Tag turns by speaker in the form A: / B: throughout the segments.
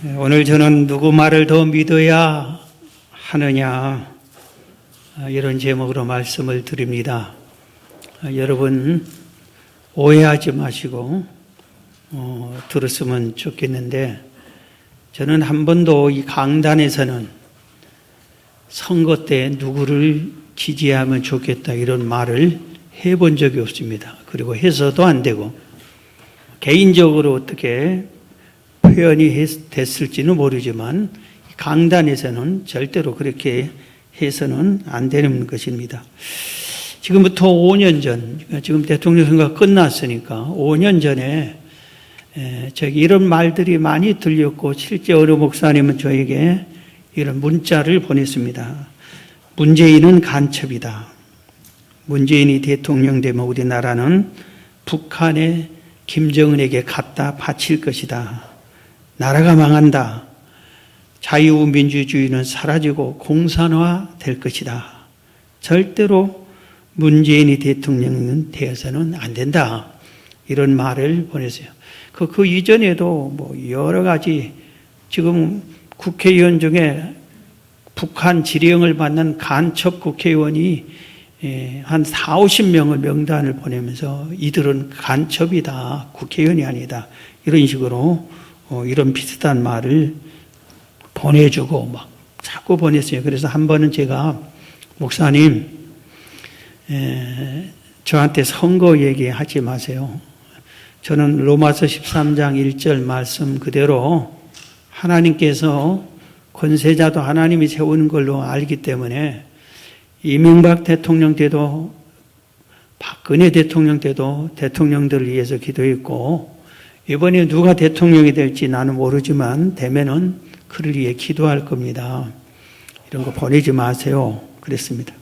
A: 오늘 저는 누구 말을 더 믿어야 하느냐 이런 제목으로 말씀을 드립니다. 여러분 오해하지 마시고 들었으면 좋겠는데 저는 한 번도 이 강단에서는 선거 때 누구를 지지하면 좋겠다 이런 말을 해본 적이 없습니다. 그리고 해서도 안 되고 개인적으로 어떻게 표현이 됐을지는 모르지만 강단에서는 절대로 그렇게 해서는 안 되는 것입니다. 지금부터 5년 전, 지금 대통령 선거가 끝났으니까 5년 전에 이런 말들이 많이 들렸고 실제 어느 목사님은 저에게 이런 문자를 보냈습니다. 문재인은 간첩이다. 문재인이 대통령 되면 우리나라는 북한의 김정은에게 갖다 바칠 것이다. 나라가 망한다. 자유민주주의는 사라지고 공산화될 것이다. 절대로 문재인이 대통령은 되어서는 안 된다. 이런 말을 보냈어요. 그 이전에도 뭐 여러 가지 지금 국회의원 중에 북한 지령을 받는 간첩 국회의원이 한 4, 50명을 명단을 보내면서 이들은 간첩이다. 국회의원이 아니다. 이런 식으로 이런 비슷한 말을 보내주고 막 자꾸 보냈어요. 그래서 한 번은 제가 목사님 저한테 선거 얘기하지 마세요. 저는 로마서 13장 1절 말씀 그대로 하나님께서 권세자도 하나님이 세우는 걸로 알기 때문에 이명박 대통령 때도 박근혜 대통령 때도 대통령들을 위해서 기도했고 이번에 누가 대통령이 될지 나는 모르지만 되면은 그를 위해 기도할 겁니다. 이런 거 보내지 마세요. 그랬습니다.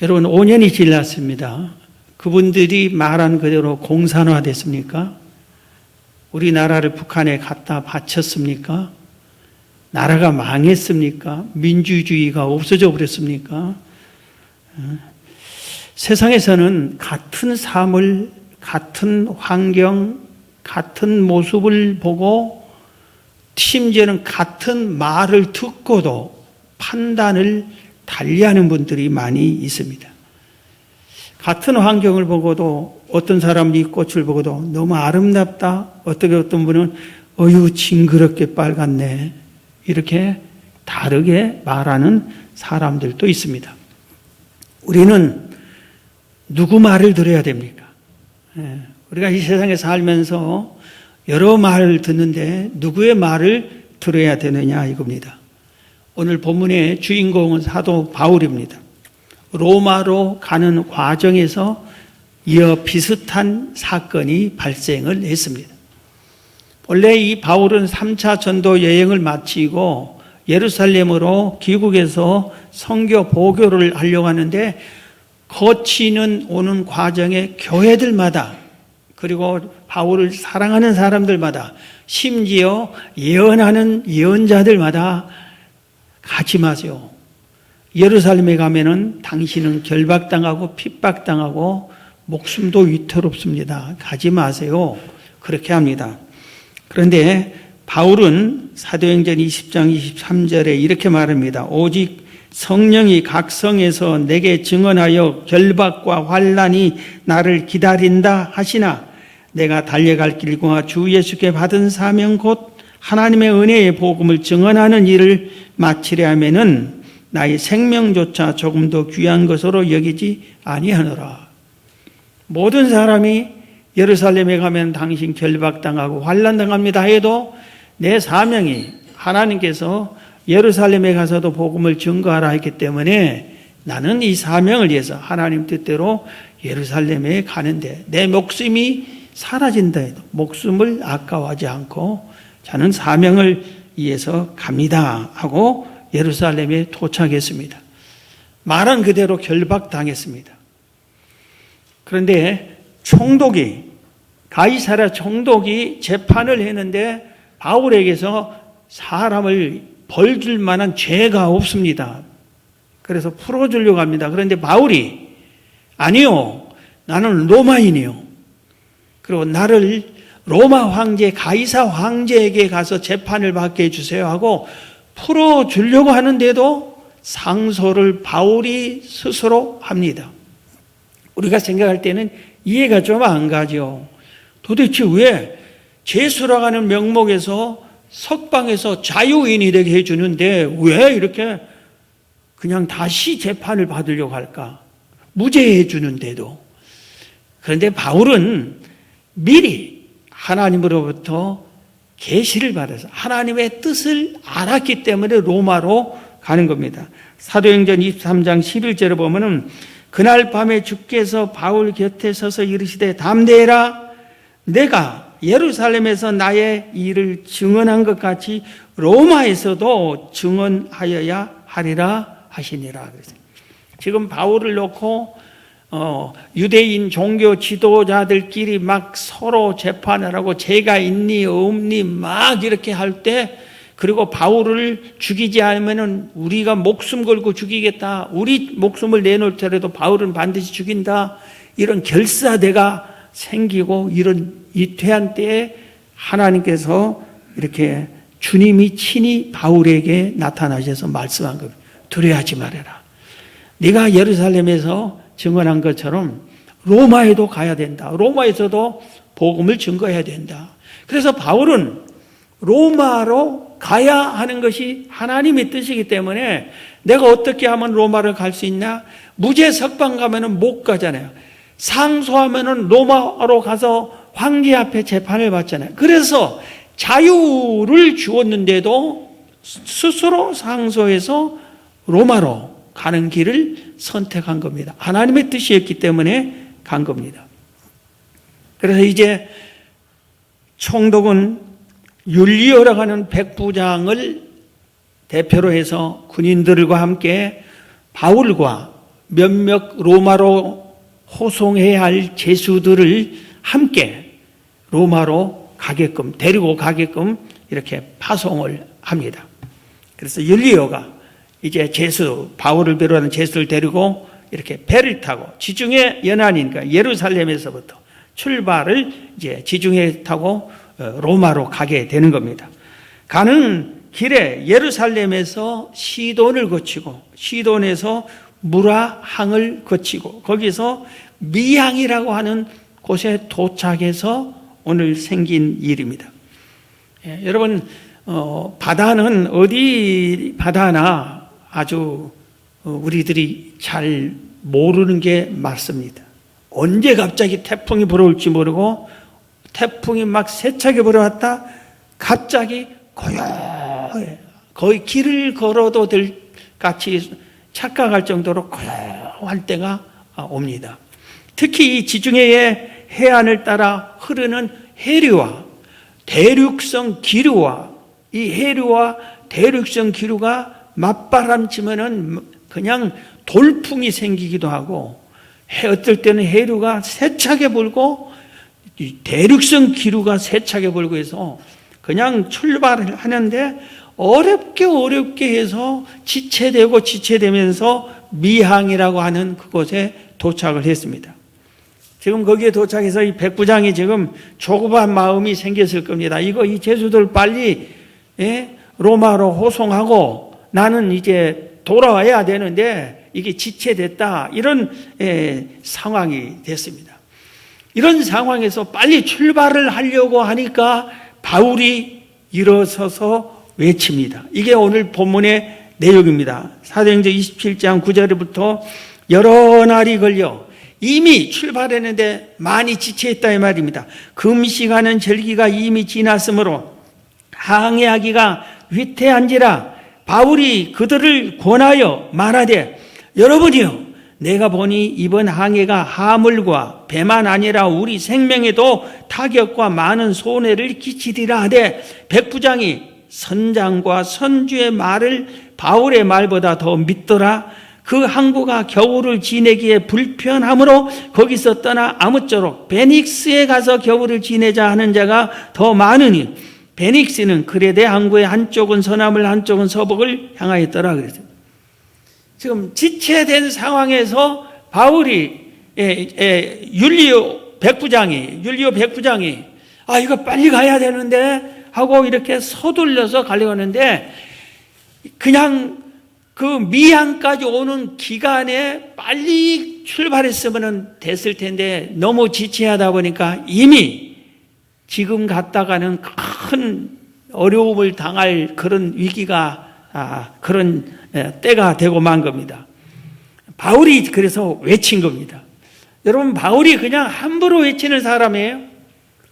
A: 여러분 5년이 지났습니다. 그분들이 말한 그대로 공산화됐습니까? 우리나라를 북한에 갖다 바쳤습니까? 나라가 망했습니까? 민주주의가 없어져 버렸습니까? 세상에서는 같은 삶을, 같은 환경, 같은 모습을 보고 심지어는 같은 말을 듣고도 판단을 달리하는 분들이 많이 있습니다. 같은 환경을 보고도 어떤 사람이 이 꽃을 보고도 너무 아름답다. 어떤 분은 어휴 징그럽게 빨갛네. 이렇게 다르게 말하는 사람들도 있습니다. 우리는 누구 말을 들어야 됩니까? 우리가 이 세상에 살면서 여러 말을 듣는데 누구의 말을 들어야 되느냐 이겁니다. 오늘 본문의 주인공은 사도 바울입니다. 로마로 가는 과정에서 이어 비슷한 사건이 발생을 했습니다. 원래 이 바울은 3차 전도 여행을 마치고 예루살렘으로 귀국해서 선교 보교를 하려고 하는데 거치는 오는 과정에 교회들마다 그리고 바울을 사랑하는 사람들마다 심지어 예언하는 예언자들마다 가지 마세요. 예루살렘에 가면은 당신은 결박당하고 핍박당하고 목숨도 위태롭습니다. 가지 마세요. 그렇게 합니다. 그런데 바울은 사도행전 20장 23절에 이렇게 말합니다. 오직 성령이 각 성에서 내게 증언하여 결박과 환난이 나를 기다린다 하시나 내가 달려갈 길과 주 예수께 받은 사명 곧 하나님의 은혜의 복음을 증언하는 일을 마치려 하면은 나의 생명조차 조금 더 귀한 것으로 여기지 아니하노라. 모든 사람이 예루살렘에 가면 당신 결박당하고 환난당합니다 해도 내 사명이 하나님께서 예루살렘에 가서도 복음을 증거하라 했기 때문에 나는 이 사명을 위해서 하나님 뜻대로 예루살렘에 가는데 내 목숨이 사라진다 해도 목숨을 아까워하지 않고 저는 사명을 위해서 갑니다 하고 예루살렘에 도착했습니다. 말한 그대로 결박당했습니다. 그런데 총독이 가이사랴 총독이 재판을 했는데 바울에게서 사람을 벌 줄 만한 죄가 없습니다. 그래서 풀어주려고 합니다. 그런데 바울이 아니요 나는 로마인이요. 그리고 나를 로마 황제 가이사 황제에게 가서 재판을 받게 해주세요 하고 풀어주려고 하는데도 상소를 바울이 스스로 합니다. 우리가 생각할 때는 이해가 좀 안 가죠. 도대체 왜 제수라고 하는 명목에서 석방해서 자유인이 되게 해주는데 왜 이렇게 그냥 다시 재판을 받으려고 할까? 무죄해 주는데도. 그런데 바울은 미리 하나님으로부터 계시를 받아서 하나님의 뜻을 알았기 때문에 로마로 가는 겁니다. 사도행전 23장 11절에 보면은 그날 밤에 주께서 바울 곁에 서서 이르시되 담대해라, 내가 예루살렘에서 나의 일을 증언한 것 같이 로마에서도 증언하여야 하리라 하시니라. 지금 바울을 놓고 유대인 종교 지도자들끼리 막 서로 재판을 하고 죄가 있니 없니 막 이렇게 할 때, 그리고 바울을 죽이지 않으면 우리가 목숨 걸고 죽이겠다, 우리 목숨을 내놓더라도 바울은 반드시 죽인다, 이런 결사대가 생기고 이런 이태한 때에 하나님께서 이렇게 주님이 친히 바울에게 나타나셔서 말씀한 겁니다. 두려워하지 말아라. 네가 예루살렘에서 증언한 것처럼 로마에도 가야 된다. 로마에서도 복음을 증거해야 된다. 그래서 바울은 로마로 가야 하는 것이 하나님의 뜻이기 때문에 내가 어떻게 하면 로마를 갈 수 있나? 무죄 석방 가면은 못 가잖아요. 상소하면은 로마로 가서 황제 앞에 재판을 받잖아요. 그래서 자유를 주었는데도 스스로 상소해서 로마로 가는 길을 선택한 겁니다. 하나님의 뜻이었기 때문에 간 겁니다. 그래서 이제 총독은 율리오라고 하는 백부장을 대표로 해서 군인들과 함께 바울과 몇몇 로마로 호송해야 할 죄수들을 함께 로마로 가게끔, 데리고 가게끔 이렇게 파송을 합니다. 그래서 율리오가 이제 바울을 비롯한 죄수를 데리고 이렇게 배를 타고 지중해 연안이니까 예루살렘에서부터 출발을 이제 지중해 타고 로마로 가게 되는 겁니다. 가는 길에 예루살렘에서 시돈을 거치고 시돈에서 무라항을 거치고 거기서 미항이라고 하는 곳에 도착해서 오늘 생긴 일입니다. 여러분, 바다는 어디 바다나 아주 우리들이 잘 모르는 게 맞습니다. 언제 갑자기 태풍이 불어올지 모르고 태풍이 막 세차게 불어왔다 갑자기 고요해. 거의 길을 걸어도 될 같이 착각할 정도로 고요할 때가 옵니다. 특히 이 지중해의 해안을 따라 흐르는 해류와 대륙성 기류와 이 해류와 대륙성 기류가 맞바람치면은 그냥 돌풍이 생기기도 하고, 어떨 때는 해류가 세차게 불고 대륙성 기류가 세차게 불고 해서 그냥 출발을 하는데 어렵게 해서 지체되면서 미항이라고 하는 그곳에 도착을 했습니다. 지금 거기에 도착해서 이 백부장이 지금 조급한 마음이 생겼을 겁니다. 이 죄수들 빨리 로마로 호송하고 나는 이제 돌아와야 되는데 이게 지체됐다, 이런 상황이 됐습니다. 이런 상황에서 빨리 출발을 하려고 하니까 바울이 일어서서 외칩니다. 이게 오늘 본문의 내용입니다. 사도행전 27장 9절부터 여러 날이 걸려 이미 출발했는데 많이 지체했다 이 말입니다. 금식하는 절기가 이미 지났으므로 항해하기가 위태한지라 바울이 그들을 권하여 말하되, 여러분이요, 내가 보니 이번 항해가 하물과 배만 아니라 우리 생명에도 타격과 많은 손해를 끼치리라 하되, 백부장이 선장과 선주의 말을 바울의 말보다 더 믿더라. 그 항구가 겨울을 지내기에 불편하므로 거기서 떠나 아무쪼록 베닉스에 가서 겨울을 지내자 하는 자가 더 많으니, 베닉스는 크레데 항구의 한쪽은 서남을 한쪽은 서북을 향하였더라 그랬어요. 지금 지체된 상황에서 바울이 율리오 백부장이 이거 빨리 가야 되는데 하고 이렇게 서둘러서 가려고 하는데 그냥 그 미항까지 오는 기간에 빨리 출발했으면 됐을 텐데 너무 지체하다 보니까 이미 지금 갔다가는 큰 어려움을 당할 그런 위기가 그런 때가 되고 만 겁니다. 바울이 그래서 외친 겁니다. 여러분, 바울이 그냥 함부로 외치는 사람이에요?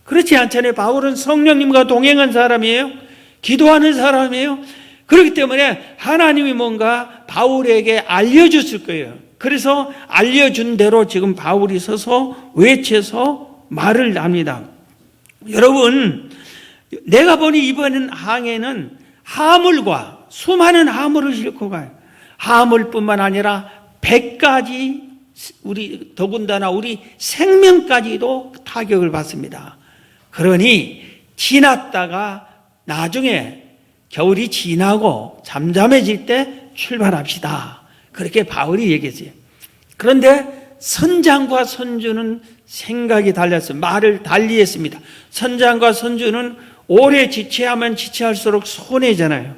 A: 그렇지 않잖아요. 바울은 성령님과 동행한 사람이에요. 기도하는 사람이에요. 그렇기 때문에 하나님이 뭔가 바울에게 알려줬을 거예요. 그래서 알려준 대로 지금 바울이 서서 외쳐서 말을 합니다. 여러분, 내가 보니 이번 항해는 화물과 수많은 화물을 싣고 가요. 화물뿐만 아니라 배까지 더군다나 우리 생명까지도 타격을 받습니다. 그러니 지났다가 나중에 겨울이 지나고 잠잠해질 때 출발합시다. 그렇게 바울이 얘기했어요. 그런데 선장과 선주는 생각이 달랐어요. 말을 달리했습니다. 선장과 선주는 오래 지체하면 지체할수록 손해잖아요.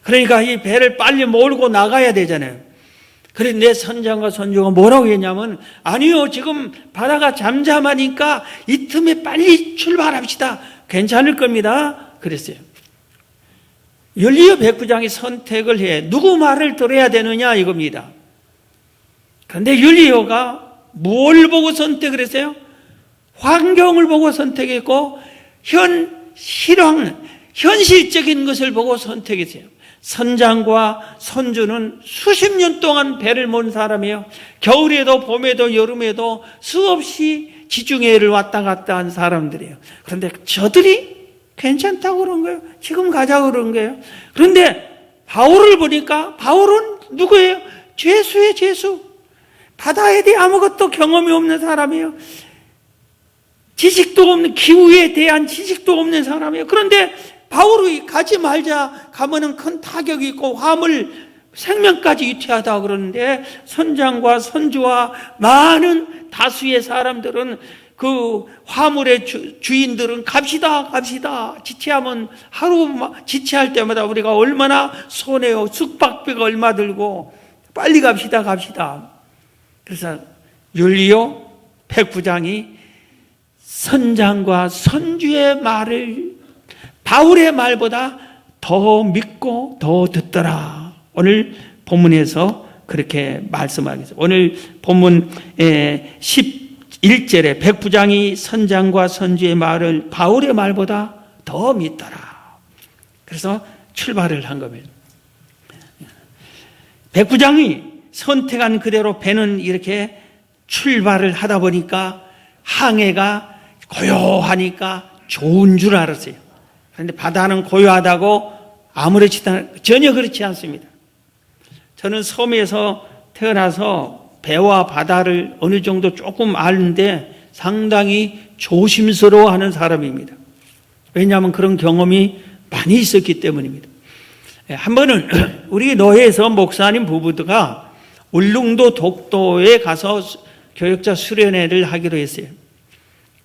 A: 그러니까 이 배를 빨리 몰고 나가야 되잖아요. 그런데 선장과 선주가 뭐라고 했냐면, 아니요, 지금 바다가 잠잠하니까 이 틈에 빨리 출발합시다. 괜찮을 겁니다. 그랬어요. 율리오 백부장이 선택을 해. 누구 말을 들어야 되느냐 이겁니다. 그런데 율리오가 뭘 보고 선택을 했어요? 환경을 보고 선택했고 현실적인 것을 보고 선택했어요. 선장과 선주는 수십 년 동안 배를 몰 사람이에요. 겨울에도 봄에도 여름에도 수없이 지중해를 왔다 갔다 한 사람들이에요. 그런데 저들이 괜찮다고 그런 거예요. 지금 가자고 그런 거예요. 그런데 바울을 보니까 바울은 누구예요? 죄수예요, 죄수. 바다에 대해 아무것도 경험이 없는 사람이에요. 지식도 없는, 기후에 대한 지식도 없는 사람이에요. 그런데 바울이 가지 말자 가면은 큰 타격이 있고 화물 생명까지 위태하다 그러는데 선장과 선주와 많은 다수의 사람들은 그 화물의 주인들은 갑시다 지체하면 하루 지체할 때마다 우리가 얼마나 손해요. 숙박비가 얼마 들고 빨리 갑시다 그래서 율리오 백부장이 선장과 선주의 말을 바울의 말보다 더 믿고 더 듣더라. 오늘 본문에서 그렇게 말씀하겠습니다. 오늘 본문 11절에 백부장이 선장과 선주의 말을 바울의 말보다 더 믿더라. 그래서 출발을 한 겁니다. 백부장이 선택한 그대로 배는 이렇게 출발을 하다 보니까 항해가 고요하니까 좋은 줄 알았어요. 그런데 바다는 고요하다고 아무렇지도 전혀 그렇지 않습니다. 저는 섬에서 태어나서 배와 바다를 어느 정도 조금 아는데 상당히 조심스러워하는 사람입니다. 왜냐하면 그런 경험이 많이 있었기 때문입니다. 한 번은 우리 노회에서 목사님 부부가 울릉도 독도에 가서 교역자 수련회를 하기로 했어요.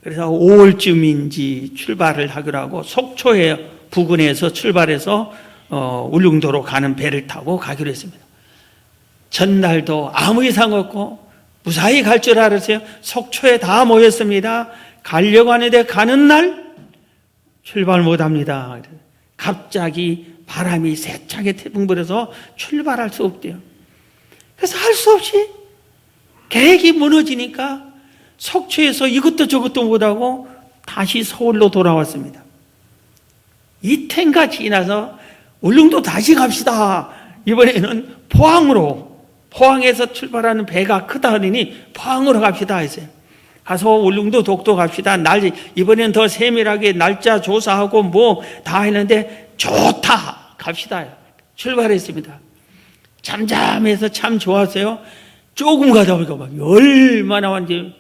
A: 그래서 5월쯤인지 출발을 하기로 하고 속초에 부근에서 출발해서 울릉도로 가는 배를 타고 가기로 했습니다. 전날도 아무 이상 없고 무사히 갈 줄 알았어요. 속초에 다 모였습니다. 가려고 하는데 가는 날 출발 못합니다. 갑자기 바람이 세차게 태풍 불어서 출발할 수 없대요. 그래서 할 수 없이 계획이 무너지니까 속초에서 이것도 저것도 못하고 다시 서울로 돌아왔습니다. 이태인가 지나서 울릉도 다시 갑시다. 이번에는 포항에서 출발하는 배가 크다 하니 포항으로 갑시다 했어요. 가서 울릉도 독도 갑시다. 이번에는 더 세밀하게 날짜 조사하고 뭐 다 했는데 좋다. 갑시다. 출발했습니다. 잠잠해서 참 좋았어요. 조금 가다 보니까 막 얼마나 완전히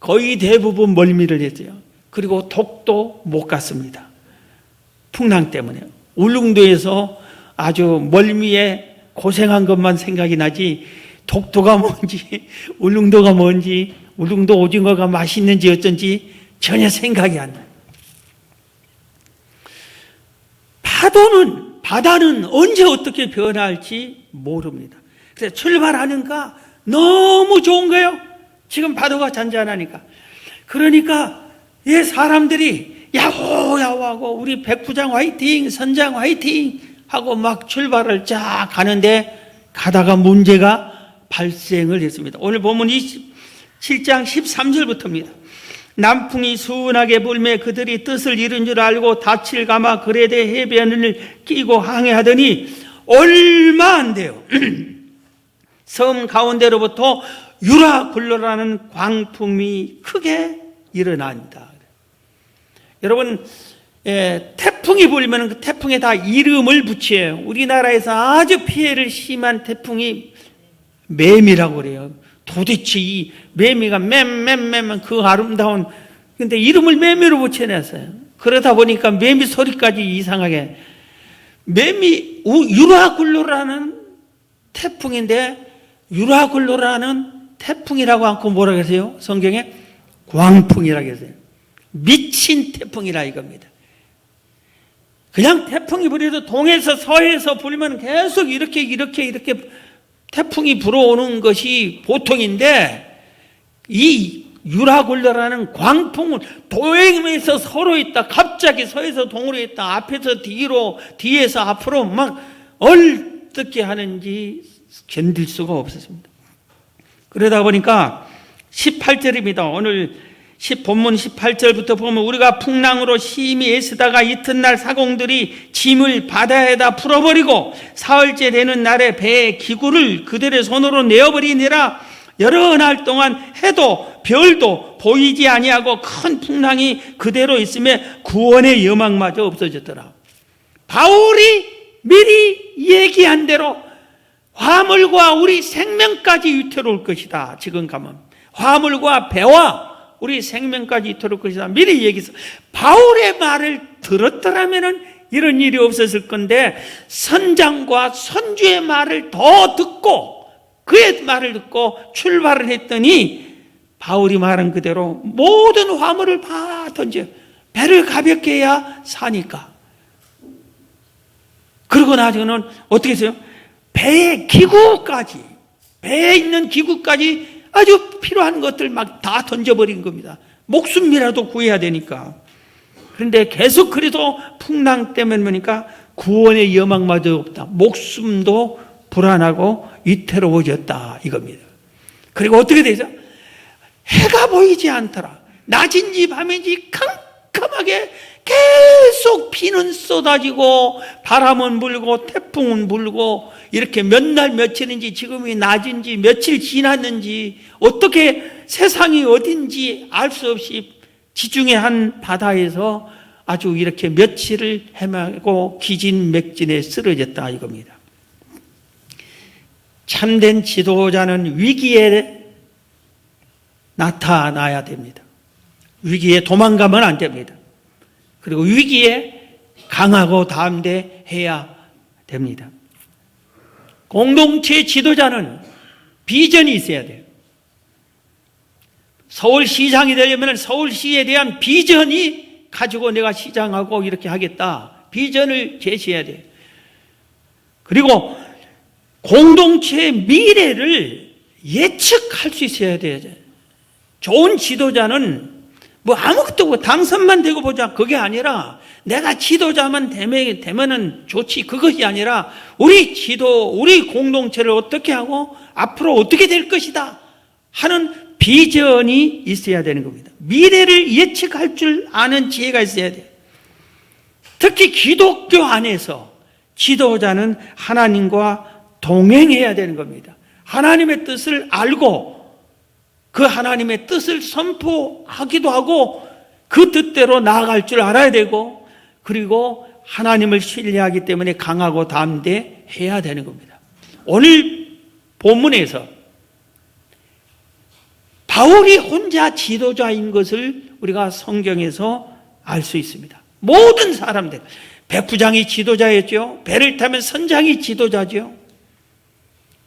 A: 거의 대부분 멀미를 했어요. 그리고 독도 못 갔습니다. 풍랑 때문에. 울릉도에서 아주 멀미에 고생한 것만 생각이 나지 독도가 뭔지 울릉도가 뭔지 울릉도 오징어가 맛있는지 어쩐지 전혀 생각이 안 나요. 바다는 언제 어떻게 변할지 모릅니다. 그래서 출발하는가 너무 좋은 거예요. 지금 파도가 잔잔하니까. 그러니까 사람들이 야호야호하고 우리 백부장 화이팅, 선장 화이팅 하고 막 출발을 쫙 가는데 가다가 문제가 발생을 했습니다. 오늘 본문 27장 13절부터입니다. 남풍이 순하게 불매 그들이 뜻을 이룬 줄 알고 닻을 감아 그레데 해변을 끼고 항해하더니 얼마 안 돼요. 섬 가운데로부터 유라굴로라는 광풍이 크게 일어납니다. 여러분, 태풍이 불면 그 태풍에 다 이름을 붙여요. 우리나라에서 아주 피해를 심한 태풍이 매미라고 그래요. 도대체 이 매미가 맴 그 아름다운, 근데 이름을 매미로 붙여놨어요. 그러다 보니까 매미 소리까지 이상하게. 유라굴로라는 태풍인데, 유라굴로라는 태풍이라고 않고 뭐라 그러세요? 성경에 광풍이라고 했어요. 미친 태풍이라 이겁니다. 그냥 태풍이 불어도 동에서 서해에서 불면 계속 이렇게 태풍이 불어오는 것이 보통인데, 이 유라굴로라는 광풍은 동해에서 서로 있다, 갑자기 서에서 동으로 있다, 앞에서 뒤로, 뒤에서 앞으로 막 어떻게 하는지 견딜 수가 없었습니다. 그러다 보니까 18절입니다. 오늘 본문 18절부터 보면 우리가 풍랑으로 심히 애쓰다가 이튿날 사공들이 짐을 바다에다 풀어버리고 사흘째 되는 날에 배의 기구를 그들의 손으로 내어버리니라. 여러 날 동안 해도 별도 보이지 아니하고 큰 풍랑이 그대로 있음에 구원의 여망마저 없어졌더라. 바울이 미리 얘기한 대로 화물과 우리 생명까지 위태로울 것이다. 지금 가면 화물과 배와 우리 생명까지 위태로울 것이다. 미리 얘기했어. 바울의 말을 들었더라면 이런 일이 없었을 건데, 선장과 선주의 말을 더 듣고 그의 말을 듣고 출발을 했더니 바울이 말한 그대로 모든 화물을 다 던져. 배를 가볍게 해야 사니까. 그러고 나서는 어떻게 했어요? 배에 있는 기구까지 아주 필요한 것들 막 다 던져버린 겁니다. 목숨이라도 구해야 되니까. 그런데 계속 그래도 풍랑 때문에 보니까 구원의 여망마저 없다. 목숨도 불안하고 위태로워졌다 이겁니다. 그리고 어떻게 되죠? 해가 보이지 않더라. 낮인지 밤인지 캄캄하게 계속 비는 쏟아지고 바람은 불고 태풍은 불고 이렇게 몇 날 며칠인지, 지금이 낮인지 며칠 지났는지 어떻게 세상이 어딘지 알 수 없이 지중해 한 바다에서 아주 이렇게 며칠을 헤매고 기진맥진에 쓰러졌다 이겁니다. 참된 지도자는 위기에 나타나야 됩니다. 위기에 도망가면 안 됩니다. 그리고 위기에 강하고 담대해야 됩니다. 공동체 지도자는 비전이 있어야 돼요. 서울시장이 되려면 서울시에 대한 비전이 가지고 내가 시장하고 이렇게 하겠다. 비전을 제시해야 돼요. 그리고 공동체의 미래를 예측할 수 있어야 돼요. 좋은 지도자는 뭐 아무것도 없고 당선만 되고 보자 그게 아니라, 내가 지도자만 되면은 좋지 그것이 아니라 우리 공동체를 어떻게 하고 앞으로 어떻게 될 것이다 하는 비전이 있어야 되는 겁니다. 미래를 예측할 줄 아는 지혜가 있어야 돼요. 특히 기독교 안에서 지도자는 하나님과 동행해야 되는 겁니다. 하나님의 뜻을 알고 그 하나님의 뜻을 선포하기도 하고 그 뜻대로 나아갈 줄 알아야 되고, 그리고 하나님을 신뢰하기 때문에 강하고 담대해야 되는 겁니다. 오늘 본문에서 바울이 혼자 지도자인 것을 우리가 성경에서 알 수 있습니다. 모든 사람들, 백부장이 지도자였죠. 배를 타면 선장이 지도자죠.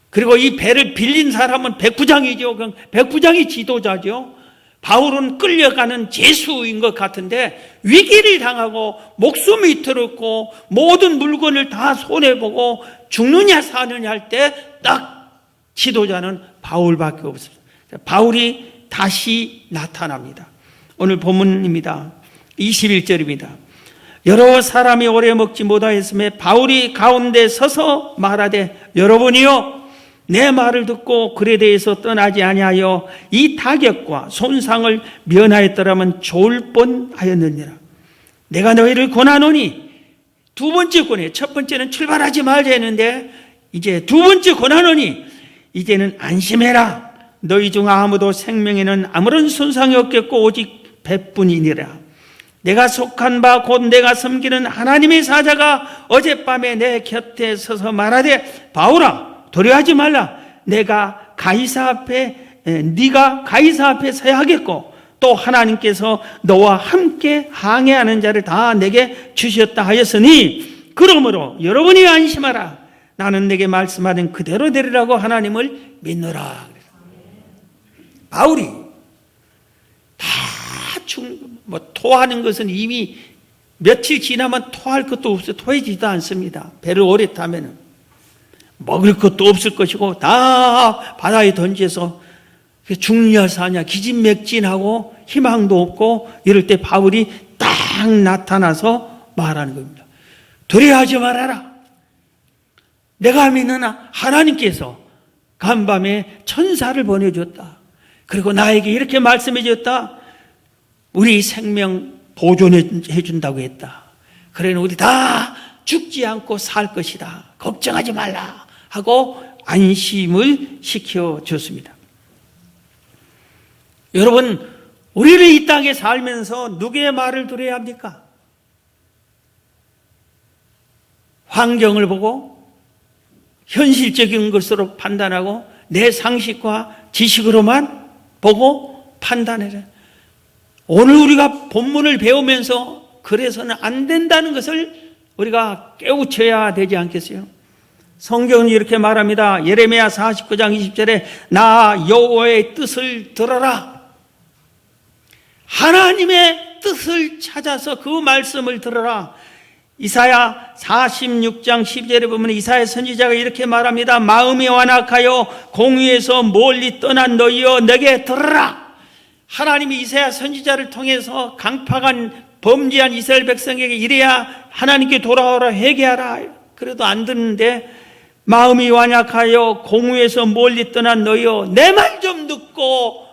A: 그리고 이 배를 빌린 사람은 백부장이죠. 그럼 백부장이 지도자죠. 바울은 끌려가는 죄수인 것 같은데 위기를 당하고 목숨이 들었고 모든 물건을 다 손해보고 죽느냐 사느냐 할 때 딱 지도자는 바울밖에 없습니다. 바울이 다시 나타납니다. 오늘 본문입니다. 21절입니다. 여러 사람이 오래 먹지 못하였음에 바울이 가운데 서서 말하되 여러분이요 내 말을 듣고 글에 대해서 떠나지 아니하여 이 타격과 손상을 면하였더라면 좋을 뻔하였느니라. 내가 너희를 권하노니 두 번째 권해. 첫 번째는 출발하지 말자 했는데 이제 두 번째 권하노니 이제는 안심해라. 너희 중 아무도 생명에는 아무런 손상이 없겠고 오직 배뿐이니라. 내가 속한 바 곧 내가 섬기는 하나님의 사자가 어젯밤에 내 곁에 서서 말하되 바울아 도려하지 말라. 네가 가이사 앞에 서야 하겠고 또 하나님께서 너와 함께 항해하는 자를 다 내게 주셨다 하였으니 그러므로 여러분이 안심하라. 나는 내게 말씀하는 그대로 되리라고 하나님을 믿노라. 바울이 다 토하는 것은 이미 며칠 지나면 토할 것도 없어. 토해지지도 않습니다. 배를 오래 타면은 먹을 것도 없을 것이고 다 바다에 던져서 죽냐 사냐 기진맥진하고 희망도 없고 이럴 때 바울이 딱 나타나서 말하는 겁니다. 두려워하지 말아라. 내가 믿는 하나님께서 간밤에 천사를 보내줬다. 그리고 나에게 이렇게 말씀해 줬다. 우리 생명 보존해 준다고 했다. 그러니 우리 다 죽지 않고 살 것이다. 걱정하지 말라 하고 안심을 시켜줬습니다. 여러분, 우리는 이 땅에 살면서 누구의 말을 들어야 합니까? 환경을 보고 현실적인 것으로 판단하고 내 상식과 지식으로만 보고 판단해라. 오늘 우리가 본문을 배우면서 그래서는 안 된다는 것을 우리가 깨우쳐야 되지 않겠어요? 성경은 이렇게 말합니다. 예레미야 49장 20절에 나 여호와의 뜻을 들어라. 하나님의 뜻을 찾아서 그 말씀을 들어라. 이사야 46장 10절에 보면 이사야 선지자가 이렇게 말합니다. 마음이 완악하여 공의에서 멀리 떠난 너희여 내게 들어라. 하나님이 이사야 선지자를 통해서 강팍한 범죄한 이스라엘 백성에게 이래야 하나님께 돌아오라 회개하라. 그래도 안 듣는데 마음이 완악하여 공의에서 멀리 떠난 너희여 내 말 좀 듣고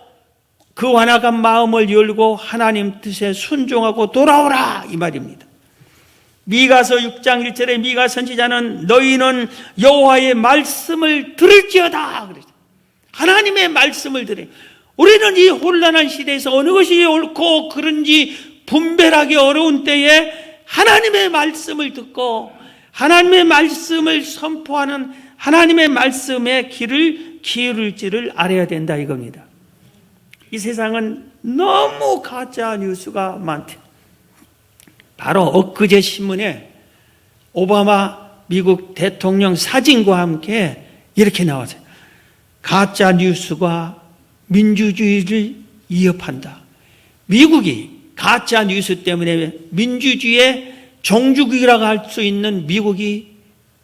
A: 그 완악한 마음을 열고 하나님 뜻에 순종하고 돌아오라 이 말입니다. 미가서 6장 1절에 미가 선지자는 너희는 여호와의 말씀을 들을지어다 그랬어요. 하나님의 말씀을 들어요. 우리는 이 혼란한 시대에서 어느 것이 옳고 그른지 분별하기 어려운 때에 하나님의 말씀을 듣고 하나님의 말씀을 선포하는 하나님의 말씀에 귀를 기울일지를 알아야 된다 이겁니다. 이 세상은 너무 가짜 뉴스가 많대요. 바로 엊그제 신문에 오바마 미국 대통령 사진과 함께 이렇게 나왔어요. 가짜 뉴스가 민주주의를 위협한다. 미국이 가짜 뉴스 때문에 민주주의의 종주국이라고 할 수 있는 미국이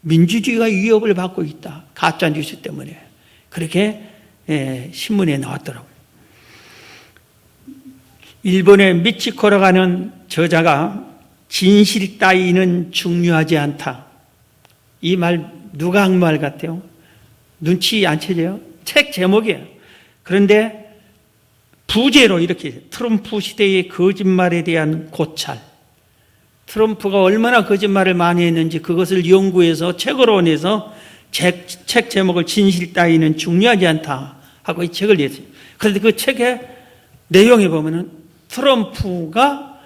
A: 민주주의가 위협을 받고 있다. 가짜 뉴스 때문에. 그렇게 신문에 나왔더라고요. 일본의 미치코라고 하는 저자가 진실 따위는 중요하지 않다. 이 말 누가 한 말 같아요? 눈치 안 채져요? 책 제목이에요. 그런데 부제로 이렇게 트럼프 시대의 거짓말에 대한 고찰. 트럼프가 얼마나 거짓말을 많이 했는지 그것을 연구해서 책으로 내서 책 제목을 진실 따위는 중요하지 않다 하고 이 책을 냈어요. 그런데 그 책의 내용에 보면은 트럼프가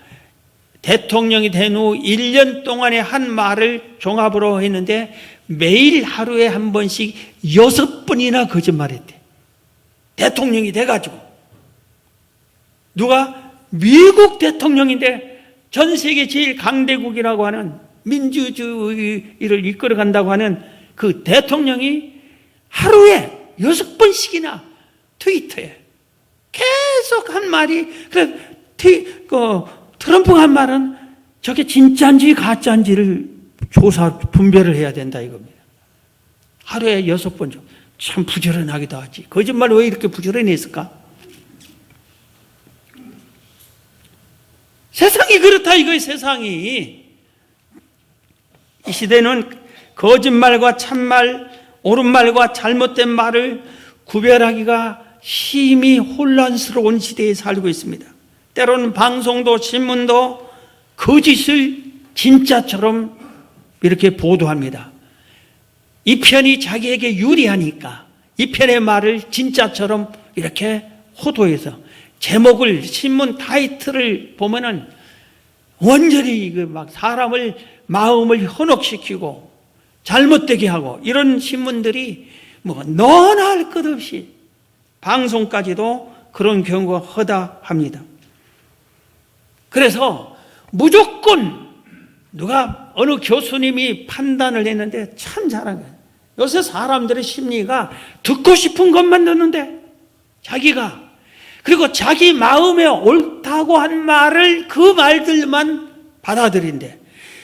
A: 대통령이 된 후 1년 동안에 한 말을 종합으로 했는데 매일 하루에 한 번씩 6번이나 거짓말했대. 대통령이 돼가지고. 누가? 미국 대통령인데 전 세계 제일 강대국이라고 하는 민주주의를 이끌어간다고 하는 그 대통령이 하루에 6번씩이나 트위터에 계속 한 말이, 트럼프가 한 말은 저게 진짜인지 가짜인지를 분별을 해야 된다 이겁니다. 하루에 6번 정도. 참 부지런하기도 하지. 거짓말 왜 이렇게 부지런히 했을까? 세상이 그렇다 이거예요, 세상이. 이 시대는 거짓말과 참말, 옳은 말과 잘못된 말을 구별하기가 심히 혼란스러운 시대에 살고 있습니다. 때로는 방송도 신문도 거짓을 진짜처럼 이렇게 보도합니다. 이 편이 자기에게 유리하니까 이 편의 말을 진짜처럼 이렇게 호도해서 제목을, 신문 타이틀을 보면은 완전히 막 사람을 마음을 현혹시키고 잘못되게 하고 이런 신문들이 너나 할 것 없이 방송까지도 그런 경우가 허다합니다. 그래서 무조건 누가 어느 교수님이 판단을 했는데 참 잘한 거예요. 요새 사람들의 심리가 듣고 싶은 것만 듣는데 자기가, 그리고 자기 마음에 옳다고 한 말을 그 말들만 받아들인대.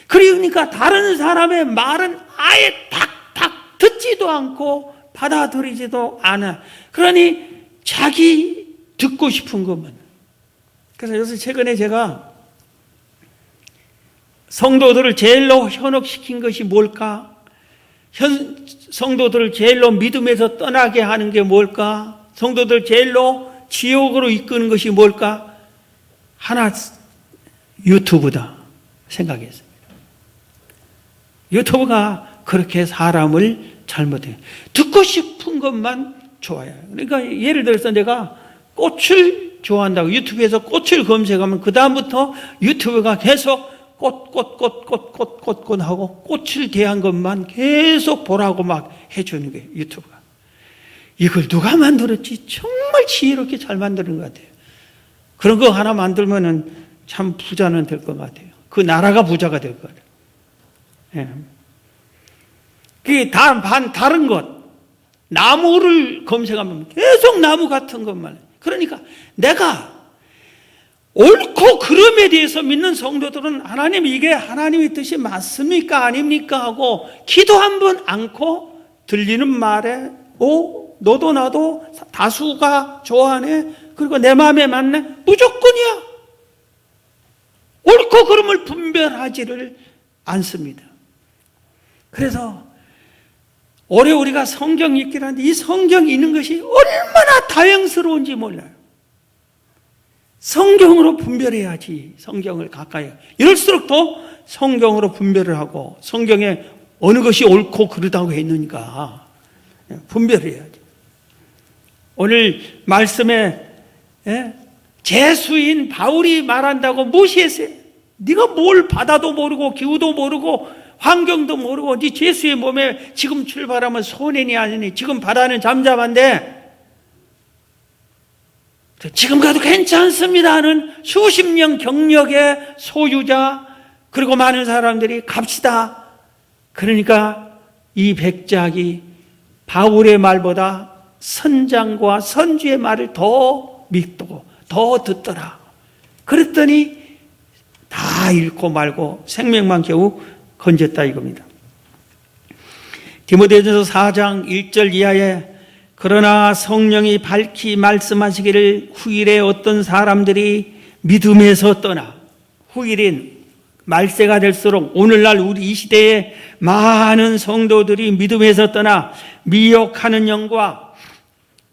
A: 그러니까 다른 사람의 말은 아예 탁탁 듣지도 않고 받아들이지도 않아. 그러니 자기 듣고 싶은 것만. 그래서 요새 최근에 제가 성도들을 제일로 현혹시킨 것이 뭘까? 성도들을 제일로 믿음에서 떠나게 하는 게 뭘까? 성도들 제일로 지옥으로 이끄는 것이 뭘까? 하나, 유튜브다 생각했습니다. 유튜브가 그렇게 사람을 잘못해요. 듣고 싶은 것만 좋아해요. 그러니까 예를 들어서 내가 꽃을 좋아한다고 유튜브에서 꽃을 검색하면 그 다음부터 유튜브가 계속 꽃 하고 꽃을 대한 것만 계속 보라고 막 해주는 거예요, 유튜브가. 이걸 누가 만들었지? 정말 지혜롭게 잘 만드는 것 같아요. 그런 거 하나 만들면은 참 부자는 될 것 같아요. 그 나라가 부자가 될 거예요. 예. 그게 다른 것. 나무를 검색하면 계속 나무 같은 것만. 그러니까 내가 옳고 그름에 대해서 믿는 성도들은 하나님 이게 하나님의 뜻이 맞습니까? 아닙니까? 하고 기도 한번 않고 들리는 말에 너도 나도 다수가 좋아하네. 그리고 내 마음에 맞네. 무조건이야. 옳고 그름을 분별하지를 않습니다. 그래서 올해 우리가 성경 읽기를 하는데 이 성경 읽는 것이 얼마나 다양스러운지 몰라요. 성경으로 분별해야지. 성경을 가까이. 이럴수록 더 성경으로 분별을 하고 성경에 어느 것이 옳고 그르다고 했는가 분별해야지. 오늘 말씀에 제수인 바울이 말한다고 무시했어요. 네가 뭘 바다도 모르고 기후도 모르고 환경도 모르고 네 제수의 몸에 지금 출발하면 손해니 아니니 지금 바다는 잠잠한데 지금 가도 괜찮습니다 하는 수십 년 경력의 소유자 그리고 많은 사람들이 갑시다. 그러니까 이 백작이 바울의 말보다 선장과 선주의 말을 더 믿고 더 듣더라. 그랬더니 다 잃고 말고 생명만 겨우 건졌다 이겁니다. 디모데전서 4장 1절 이하에 그러나 성령이 밝히 말씀하시기를 후일에 어떤 사람들이 믿음에서 떠나, 후일인 말세가 될수록 오늘날 우리 이 시대에 많은 성도들이 믿음에서 떠나 미혹하는 영과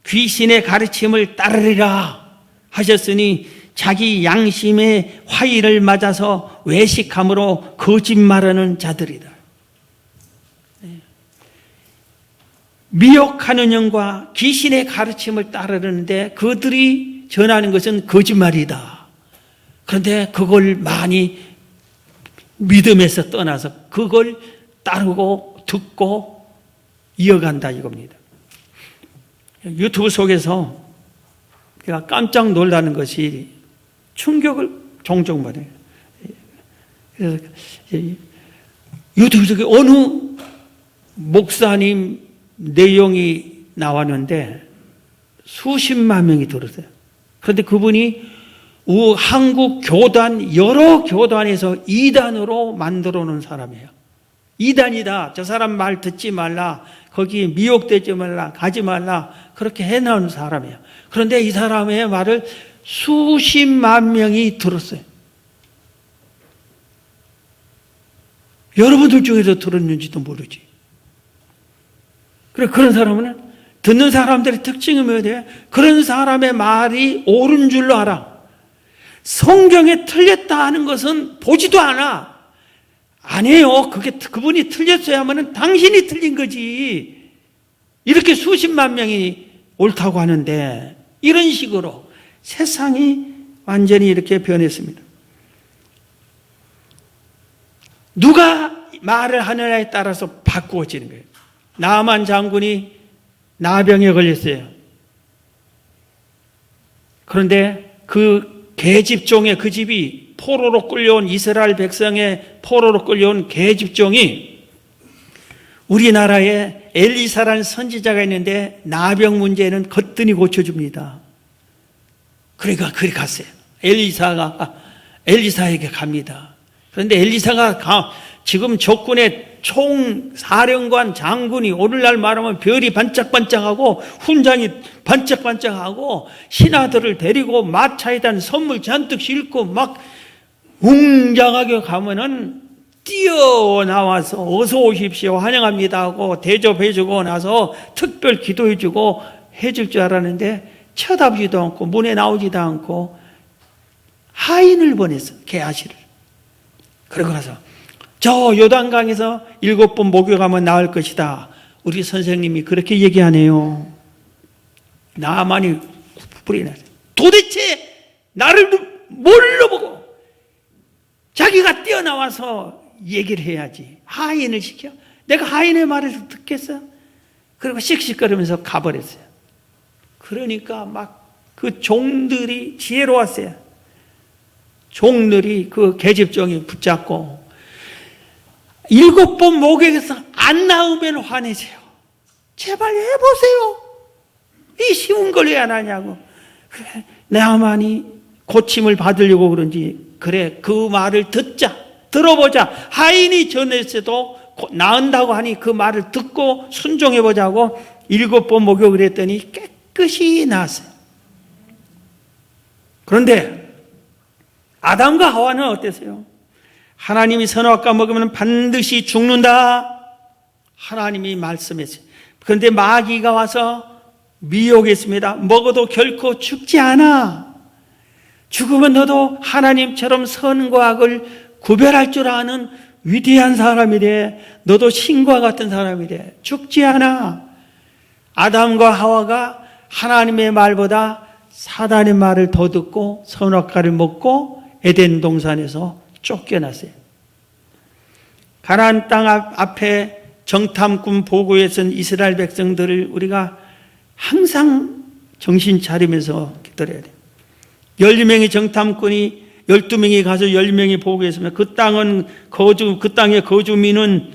A: 귀신의 가르침을 따르리라 하셨으니 자기 양심의 화의를 맞아서 외식함으로 거짓말하는 자들이다. 미혹하는 영과 귀신의 가르침을 따르는데 그들이 전하는 것은 거짓말이다. 그런데 그걸 많이 믿음에서 떠나서 그걸 따르고 듣고 이어간다 이겁니다. 유튜브 속에서 제가 깜짝 놀라는 것이 충격을 종종 받아요. 그래서 유튜브 속에 어느 목사님 내용이 나왔는데 수십만 명이 들었어요. 그런데 그분이 한국 교단, 여러 교단에서 이단으로 만들어 놓은 사람이에요. 이단이다. 저 사람 말 듣지 말라. 거기 미혹되지 말라. 가지 말라. 그렇게 해놓은 사람이에요. 그런데 이 사람의 말을 수십만 명이 들었어요. 여러분들 중에서 들었는지도 모르지. 그래, 그런 사람은 듣는 사람들의 특징이 뭐예요? 그런 사람의 말이 옳은 줄로 알아. 성경에 틀렸다 하는 것은 보지도 않아. 아니에요. 그분이 틀렸어야 하면 당신이 틀린 거지. 이렇게 수십만 명이 옳다고 하는데, 이런 식으로 세상이 완전히 이렇게 변했습니다. 누가 말을 하느냐에 따라서 바꾸어지는 거예요. 나만 장군이 나병에 걸렸어요. 그런데 그 계집종의 그 집이 포로로 끌려온 이스라엘 백성의 포로로 끌려온 계집종이 우리나라에 엘리사라는 선지자가 있는데 나병 문제는 거뜬히 고쳐줍니다. 그러니까 그리 갔어요. 엘리사에게 갑니다. 그런데 엘리사가 지금 적군의 총사령관 장군이 오늘날 말하면 별이 반짝반짝하고 훈장이 반짝반짝하고 신하들을 데리고 마차에다 선물 잔뜩 싣고 막 웅장하게 가면은 뛰어나와서 어서 오십시오 환영합니다 하고 대접해주고 나서 특별 기도해주고 해줄 줄 알았는데 쳐다보지도 않고 문에 나오지도 않고 하인을 보냈어. 게하시를. 그러고 나서 저 요단강에서 7번 목욕하면 나을 것이다. 우리 선생님이 그렇게 얘기하네요. 나만이 불이 나서 도대체 나를 뭘로 보고 자기가 뛰어나와서 얘기를 해야지. 하인을 시켜? 내가 하인의 말을 듣겠어? 그리고 씩씩거리면서 가버렸어요. 그러니까 막 그 종들이 지혜로웠어요. 종들이 그 계집종이 붙잡고 7번 목욕해서 안 나오면 화내세요. 제발 해보세요. 이 쉬운 걸 왜 안 하냐고. 그래, 나만이 고침을 받으려고 그런지 그래 그 말을 듣자. 들어보자. 하인이 전했어도 나은다고 하니 그 말을 듣고 순종해보자고 7번 목욕을 했더니 깨끗이 나았어요. 그런데 아담과 하와는 어땠어요? 하나님이 선악과 먹으면 반드시 죽는다. 하나님이 말씀했어요. 그런데 마귀가 와서 미혹했습니다. 먹어도 결코 죽지 않아. 죽으면 너도 하나님처럼 선과 악을 구별할 줄 아는 위대한 사람이 돼. 너도 신과 같은 사람이 돼. 죽지 않아. 아담과 하와가 하나님의 말보다 사단의 말을 더 듣고 선악과를 먹고 에덴 동산에서 쫓겨났어요. 가나안 땅 앞에 정탐꾼 보고에 선 이스라엘 백성들을 우리가 항상 정신 차리면서 기다려야 돼요. 12명의 정탐꾼이 12명이 가서 10명이 보고했으면 그 땅은 그 땅의 거주민은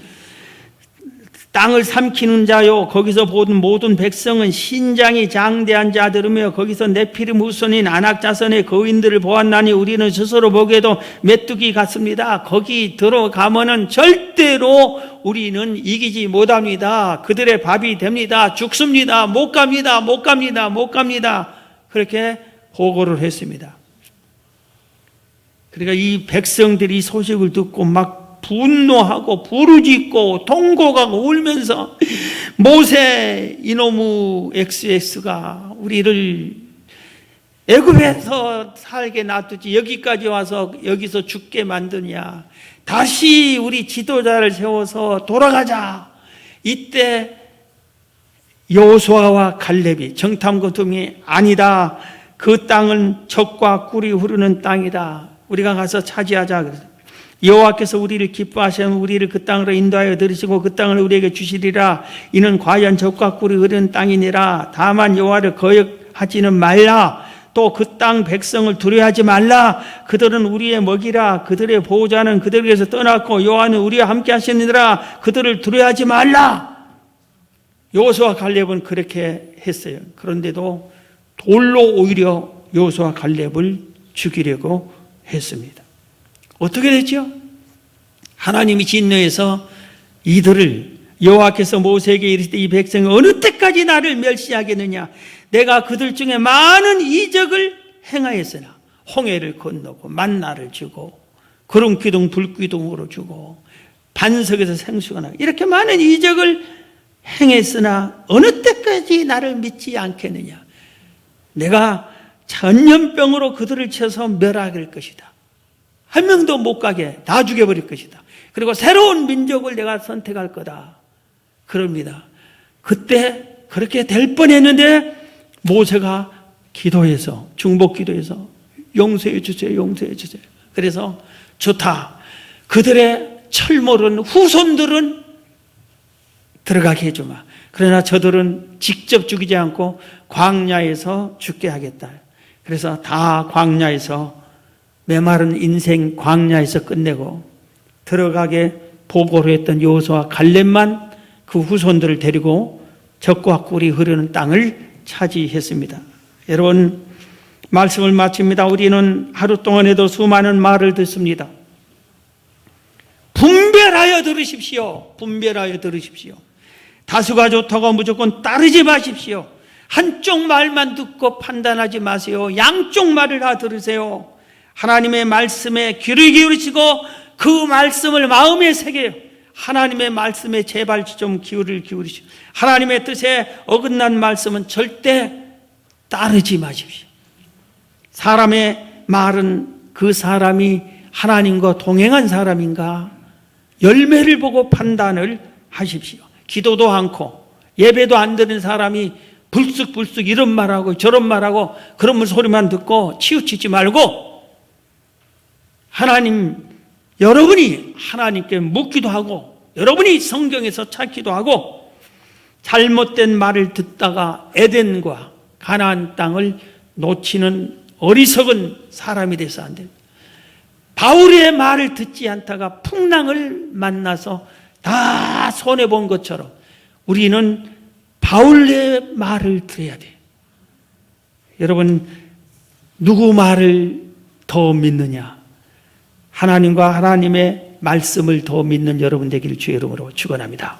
A: 땅을 삼키는 자요 거기서 보던 모든 백성은 신장이 장대한 자들이며 거기서 네피림 후손인 아낙 자손의 거인들을 보았나니 우리는 스스로 보기에도 메뚜기 같습니다. 거기 들어가면은 절대로 우리는 이기지 못합니다. 그들의 밥이 됩니다. 죽습니다. 못 갑니다. 그렇게 보고를 했습니다. 그러니까 이 백성들이 소식을 듣고 막 분노하고 부르짖고 통곡하고 울면서 모세 이놈의 XX가 우리를 애굽에서 살게 놔두지 여기까지 와서 여기서 죽게 만드냐. 다시 우리 지도자를 세워서 돌아가자. 이때 여호수아와 갈렙이 정탐꾼 등이 아니다. 그 땅은 젖과 꿀이 흐르는 땅이다. 우리가 가서 차지하자. 그래서 여호와께서 우리를 기뻐하시면 우리를 그 땅으로 인도하여 들으시고 그 땅을 우리에게 주시리라. 이는 과연 젖과 꿀이 흐르는 땅이니라. 다만 여호와를 거역하지는 말라. 또 그 땅 백성을 두려워하지 말라. 그들은 우리의 먹이라. 그들의 보호자는 그들에게서 떠났고 여호와는 우리와 함께 하시느니라. 그들을 두려워하지 말라. 여호수아 갈렙은 그렇게 했어요. 그런데도 돌로 오히려 여호수아 갈렙을 죽이려고 했습니다. 어떻게 됐죠? 하나님이 진노해서 이들을 여호와께서 모세에게 이르시되 이 백성이 어느 때까지 나를 멸시하겠느냐? 내가 그들 중에 많은 이적을 행하였으나 홍해를 건너고 만나를 주고 구름기둥 불기둥으로 주고 반석에서 생수가 나고 이렇게 많은 이적을 행했으나 어느 때까지 나를 믿지 않겠느냐? 내가 전염병으로 그들을 쳐서 멸할 것이다. 한 명도 못 가게 다 죽여버릴 것이다. 그리고 새로운 민족을 내가 선택할 거다. 그럽니다. 그때 그렇게 될 뻔했는데 모세가 기도해서 중복 기도해서 용서해 주세요. 용서해 주세요. 그래서 좋다. 그들의 철모른 후손들은 들어가게 해주마. 그러나 저들은 직접 죽이지 않고 광야에서 죽게 하겠다. 그래서 다 광야에서 메마른 인생 광야에서 끝내고 들어가게 보고를 했던 여호수아 갈렙만 그 후손들을 데리고 젖과 꿀이 흐르는 땅을 차지했습니다. 여러분, 말씀을 마칩니다. 우리는 하루 동안에도 수많은 말을 듣습니다. 분별하여 들으십시오. 분별하여 들으십시오. 다수가 좋다고 무조건 따르지 마십시오. 한쪽 말만 듣고 판단하지 마세요. 양쪽 말을 다 들으세요. 하나님의 말씀에 귀를 기울이시고 그 말씀을 마음에 새겨요. 하나님의 말씀에 제발 좀 귀를 기울이시오. 하나님의 뜻에 어긋난 말씀은 절대 따르지 마십시오. 사람의 말은 그 사람이 하나님과 동행한 사람인가 열매를 보고 판단을 하십시오. 기도도 않고 예배도 안 드는 사람이 불쑥불쑥 이런 말하고 저런 말하고 그런 소리만 듣고 치우치지 말고 하나님, 여러분이 하나님께 묻기도 하고 여러분이 성경에서 찾기도 하고 잘못된 말을 듣다가 에덴과 가나안 땅을 놓치는 어리석은 사람이 돼서 안 됩니다. 바울의 말을 듣지 않다가 풍랑을 만나서 다 손해본 것처럼 우리는 바울의 말을 들어야 돼요. 여러분, 누구 말을 더 믿느냐? 하나님과 하나님의 말씀을 더 믿는 여러분 되기를 주의 이름으로 축원합니다.